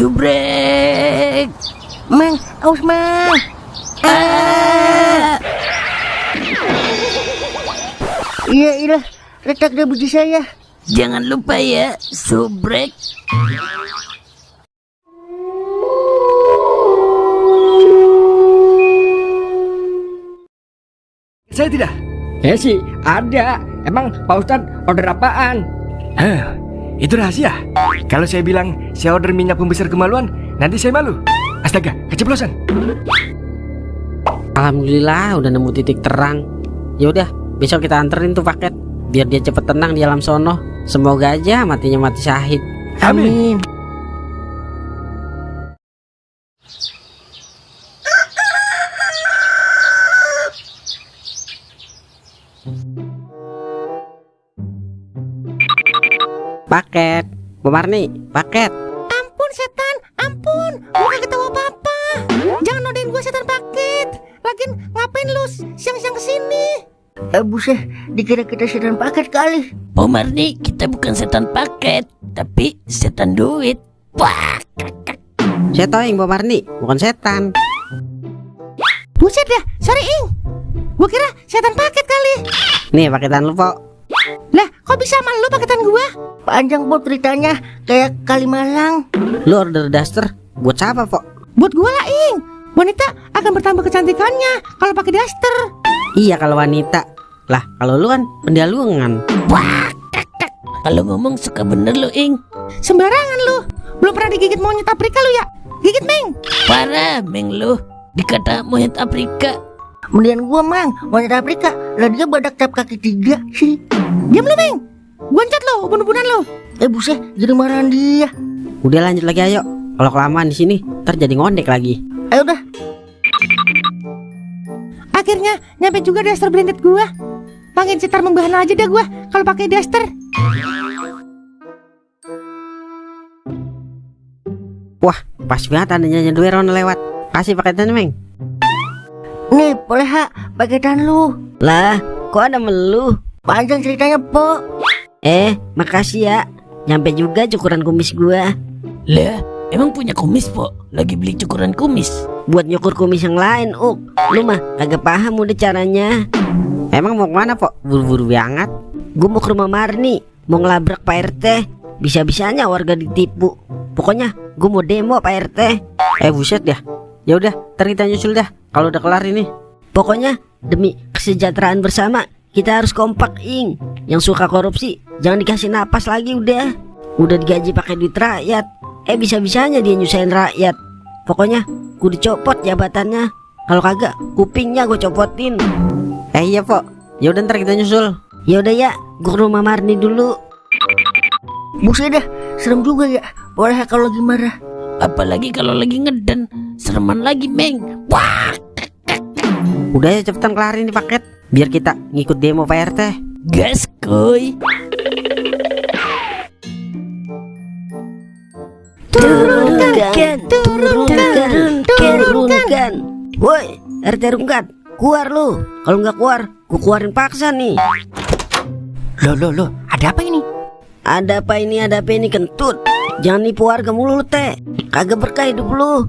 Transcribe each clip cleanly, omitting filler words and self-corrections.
Subrek. Mang, aus mang. Iya, retak deh biji saya. Jangan lupa ya, subrek. Saya tidak. Ya sih, ada. Emang Pak Ustadz order apaan? Itu rahasia. Kalau saya bilang saya order minyak pembesar kemaluan, nanti saya malu. Astaga, keceplosan. Alhamdulillah udah nemu titik terang. Yaudah, besok kita anterin tuh paket biar dia cepet tenang di alam sono. Semoga aja matinya mati syahid. Amin. Paket, Bu Marni, paket. Ampun setan, ampun. Gua kagak tahu apa-apa. Jangan nodain gua setan paket. Lagian ngapain lu siang-siang kesini? Buset, dikira kita setan paket kali. Oh Marni, kita bukan setan paket, tapi setan duit. Wah. Saya tahu yang Bu Marni, bukan setan. Buset dah, sorry Ing. Gua kira setan paket kali. Nih paketan lu, Pok. Lah, kok bisa sama lu paketan gua? Panjang Pok ceritanya, kayak Kalimalang. Lu order daster buat siapa, Pok? Buat gua lah Ing. Wanita akan bertambah kecantikannya kalau pakai daster. Iya kalau wanita. Lah, kalau lu kan pendalungan. Wah, kakak. Kalau ngomong suka bener lo, Ing. Sembarangan lu. Belum pernah digigit monyet Afrika lu ya? Gigit Meng. Parah, Meng lo. Dikata monyet Afrika. Kemudian gua Mang, monyet Afrika. Lah dia badak cap kaki 3 sih. Diam lu Meng. Gua ncat lo, ubun-ubunan lo. Buset, jadi marahan dia. Udah lanjut lagi ayo. Kalau kelamaan di sini, ntar jadi ngondek lagi. Ayo udah. Akhirnya nyampe juga daster branded gua. Makin citar membahana aja dah gua kalau pakai daster. Wah, pas banget adanya Nyedueron lewat. Kasih paketan, Meng. Nih, boleh hak paketan lu. Lah, kok ada melu? Panjang ceritanya, Pok. Makasih ya. Nyampe juga cukuran kumis gua. Lah, emang punya kumis, Po? Lagi beli cukuran kumis. Buat nyukur kumis yang lain, Lu mah kagak paham udah caranya. Emang mau kemana, Pok? Buru-buru banget. Gua mau ke rumah Marni, mau ngelabrak Pak RT. Bisa-bisanya warga ditipu. Pokoknya gua mau demo Pak RT. Buset dah. Ya udah, ntar kita nyusul dah kalau udah kelar ini. Pokoknya demi kesejahteraan bersama kita harus kompak, Ing. Yang suka korupsi jangan dikasih napas lagi udah. Udah digaji pakai duit rakyat. Bisa-bisanya dia nyusahin rakyat. Pokoknya gue dicopot jabatannya. Kalau kagak kupingnya gue copotin. Iya, Pok. Ya udah ntar kita nyusul. Ya udah ya, gue ke rumah Marni dulu. Buset dah, serem juga ya. Boleh kalau lagi marah. Apalagi kalau lagi ngeden. Sereman lagi, Meng. Wah. Udah ya cepetan kelarin nih paket biar kita ngikut demo Pak RT. Gas, kuy. Turunkan. Woi, RT Rungkat, keluar lu. Kalau nggak keluar, gua keluarin paksa nih. Loh, ada apa ini? Ada apa ini kentut. Jangan nipu warga mulu lu, Teh. Kagak berkah hidup lu.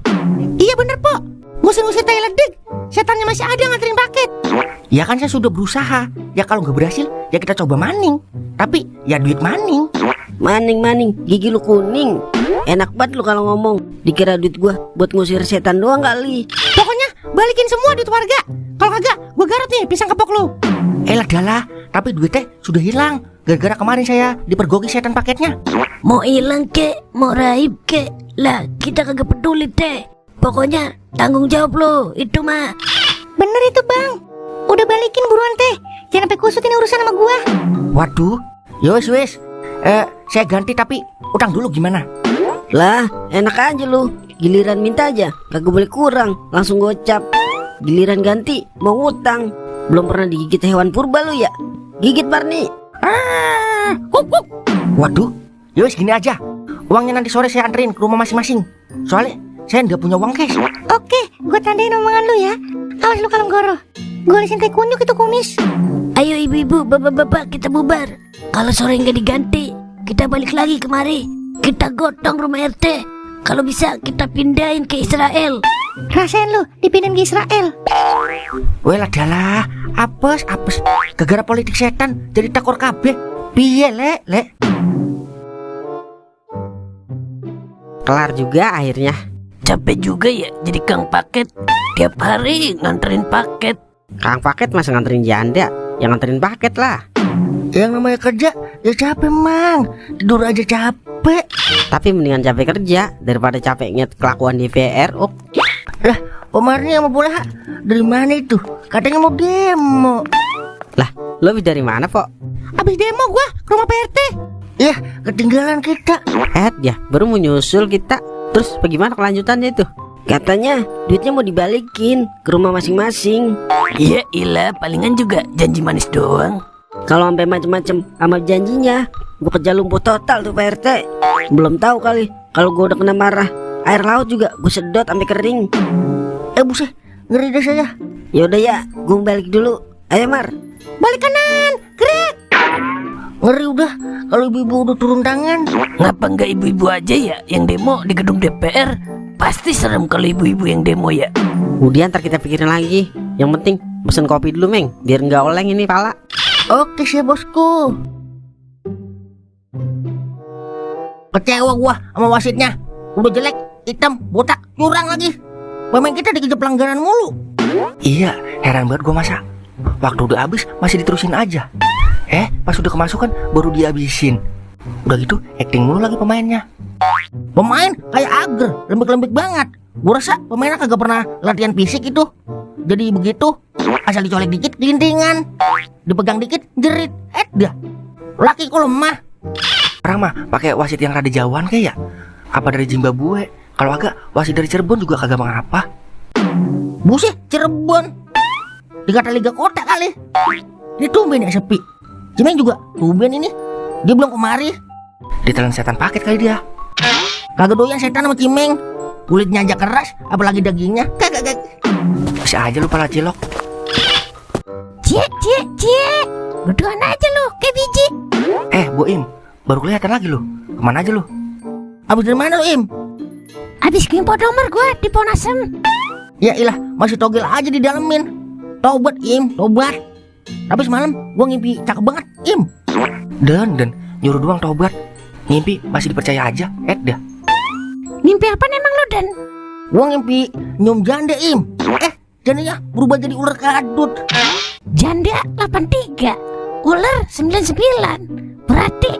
Iya bener, Pok. Ngusir-ngusir tai ledek. Setannya masih ada nganterin paket. Ya kan saya sudah berusaha. Ya kalau nggak berhasil, ya kita coba maning. Tapi ya duit maning. Maning, gigi lu kuning. Enak banget lu kalau ngomong. Dikira duit gua buat ngusir setan doang kali. Pokoknya balikin semua duit warga. Kalau kagak, gua garut nih pisang kepok lu. Lah, tapi duitnya sudah hilang. Gara-gara kemarin saya dipergoki setan paketnya. Mau hilang kek, mau raib kek. Lah, kita kagak peduli, Teh. Pokoknya tanggung jawab lo, itu mah. Bener itu, Bang. Udah balikin buruan, Teh. Jangan sampai kusut ini urusan sama gua. Waduh. Wes. Saya ganti tapi utang dulu gimana? Lah, enak aja lu. Giliran minta aja, kagak boleh kurang. Langsung gocap. Giliran ganti, mau ngutang. Belum pernah digigit hewan purba lu ya? Gigit Barni. Waduh. Yowes gini aja. Uangnya nanti sore saya anterin ke rumah masing-masing. Soalnya saya nggak punya uang cash. Oke, gue tandain omongan lu ya. Awas lu kalau ngoroh. Gue lesin teh kunyuk itu kumis. Ayo ibu-ibu, bapak-bapak, kita bubar. Kalau sore nggak diganti, kita balik lagi kemari. Kita gotong rumah RT. Kalau bisa kita pindahin ke Israel. Rasain lu dipindahin ke Israel. Weh lah dalah, apes. Gegara politik setan jadi takor kabeh. Piye lek? Kelar juga akhirnya. Capek juga ya jadi kang paket. Tiap hari nganterin paket. Kang paket masa nganterin janda? Yang nganterin paket lah. Yang namanya kerja ya capek mang. Tidur aja capek. Tapi mendingan capek kerja daripada capek inget kelakuan DPR. Lah, Omarni sama Bola dari mana itu? Katanya mau demo. Lah, lo habis dari mana, Pok? Abis demo gua ke rumah PRT. Ya, ketinggalan kita. Ya, baru mau nyusul kita. Terus bagaimana kelanjutannya itu? Katanya duitnya mau dibalikin ke rumah masing-masing. Iya ilah, palingan juga janji manis doang. Kalau sampai macem-macem sama janjinya, gua kerja lumpuh total tuh Pak RT. Belum tahu kali kalau gua udah kena marah, air laut juga gua sedot sampai kering. Buset, ngeri deh saya. Yaudah ya, gua balik dulu. Ayo Mar. Balik kanan, gerak. Ngeri udah kalau ibu-ibu udah turun tangan. Ngapa nggak ibu-ibu aja ya yang demo di gedung DPR? Pasti serem kalau ibu-ibu yang demo ya. Udah ntar kita pikirin lagi. Yang penting pesen kopi dulu Meng, biar nggak oleng ini pala. Oke sih bosku. Kecewa gua sama wasitnya. Udah jelek, hitam, botak, curang lagi. Pemain kita dikejar pelanggaran mulu. Iya, heran banget gua masa. Waktu udah habis masih diterusin aja. Pas udah kemasukan baru dihabisin. Udah gitu acting mulu lagi pemainnya. Pemain kayak ager, lembek-lembek banget. Gua rasa pemainnya kagak pernah latihan fisik itu. Jadi begitu, asal dicolek dikit lintingan, dipegang dikit jerit, dah. Laki kok lemah. Orang mah pakai wasit yang rada jauhan kayak ya? Apa dari Zimbabwe? Kalau agak wasit dari Cirebon juga kagak mengapa. Buset, Cirebon. Dikata Liga Kota kali. Ini tumben ya sepi. Cimeng juga tumben ini. Dia belum kemari. Ditelan setan paket kali dia. Kagak doyan setan sama Cimeng. Kulitnya aja keras, apalagi dagingnya. Kagak. Bisa aja lu pala cilok. Cie. Berduaan aja lu kayak biji. Bu Im, baru kelihatan lagi lu. Kemana aja lu? Abis dari mana lu Im? Abis ngimpor nomor gua di Ponasem. Ya ilah, masih togel aja di dalemin. Tobat Im, tobat. Tapi semalam gua ngimpi cakep banget Im. Dan nyuruh doang tobat. Ngimpi masih dipercaya aja. Dah. Mimpi apa emang lo Dan? Gua ngimpi nyium janda Im. Jandanya berubah jadi ular kadut. Janda 83, ular 99. Berarti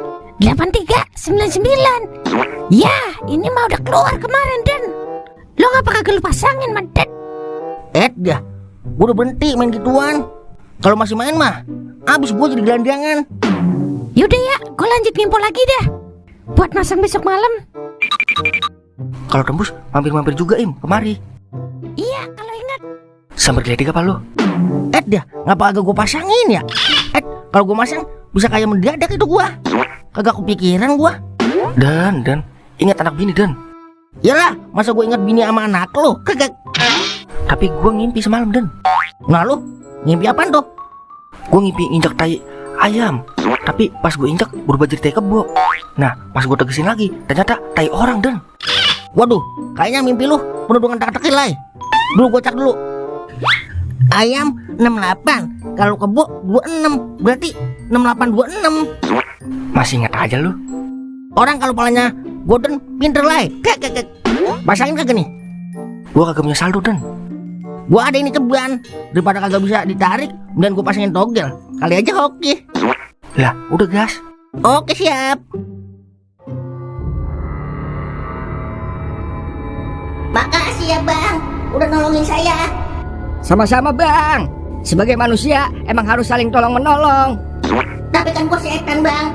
8399. Ya, ini mah udah keluar kemarin Dan. Lo ngapa kagak lu pasangin Mandet? Dah. Gua udah berhenti main gituan. Kalau masih main mah abis gua jadi gelandangan. Yaudah ya, gua lanjut ngimpor lagi dah. Buat masang besok malam. Kalau tembus mampir-mampir juga Im kemari. Iya, kalau ingat. Sampai geledek apa lu? Dah, ngapa agak gua pasangin ya? Kalau gua masang bisa kayak mendadak itu gua. Kagak kepikiran gua. Dan ingat anak bini Dan. Yalah, masa gua ingat bini sama anak lo? Kagak. Tapi gua ngimpi semalam Dan. Nah lu, ngimpi apaan tuh? Gua ngimpi injak tai ayam. Tapi pas gue injak berubah jadi tai kebo. Nah, pas gue tegesin lagi, ternyata tai orang Dan. Waduh, kayaknya mimpi lu penuh dengan teka-teki lay. Dulu gua cek dulu. Ayam 68, kalau kebo 26, berarti 6826. Masih ingat aja lu. Orang kalau palanya golden pinter lay. Kek. Pasangin kagak nih? Gua kagak punya saldo Dan. Gua ada ini ceban. Daripada kagak bisa ditarik, dan gua pasangin togel. Kali aja hoki. Lah, udah gas. Oke siap. Makasih ya bang, udah nolongin saya. Sama-sama bang. Sebagai manusia emang harus saling tolong menolong. Tapi kan gua setan bang.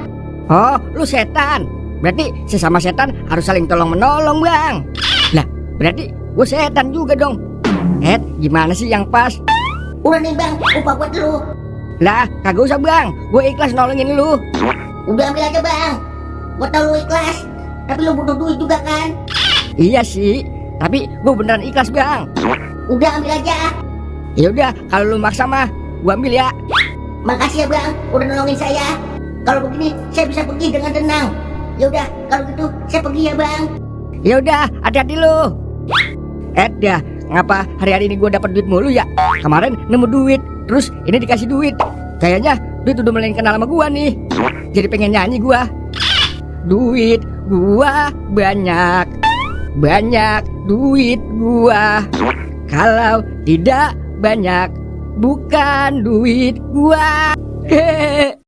Oh, lu setan. Berarti sesama setan harus saling tolong menolong bang. Lah, berarti gue setan juga dong. Gimana sih yang pas? Udah nih bang, upah buat lu. Lah, kagak usah bang. Gue ikhlas nolongin lu. Udah ambil aja bang. Gua tau lu ikhlas, tapi lu butuh duit juga kan? Iya sih, tapi gue beneran ikhlas bang. Udah ambil aja. Ya udah, kalau lu maksa mah, gue ambil ya. Makasih ya bang, udah nolongin saya. Kalau begini saya bisa pergi dengan tenang. Ya udah, kalau gitu saya pergi ya bang. Ya udah, hati-hati lu. Dah, ngapa hari-hari ini gue dapat duit mulu ya? Kemarin nemu duit, terus ini dikasih duit. Kayaknya duit udah mulai kenal sama gua nih. Jadi pengen nyanyi gua. Duit gua banyak, banyak duit gua. Kalau tidak banyak, bukan duit gua. Hehehe.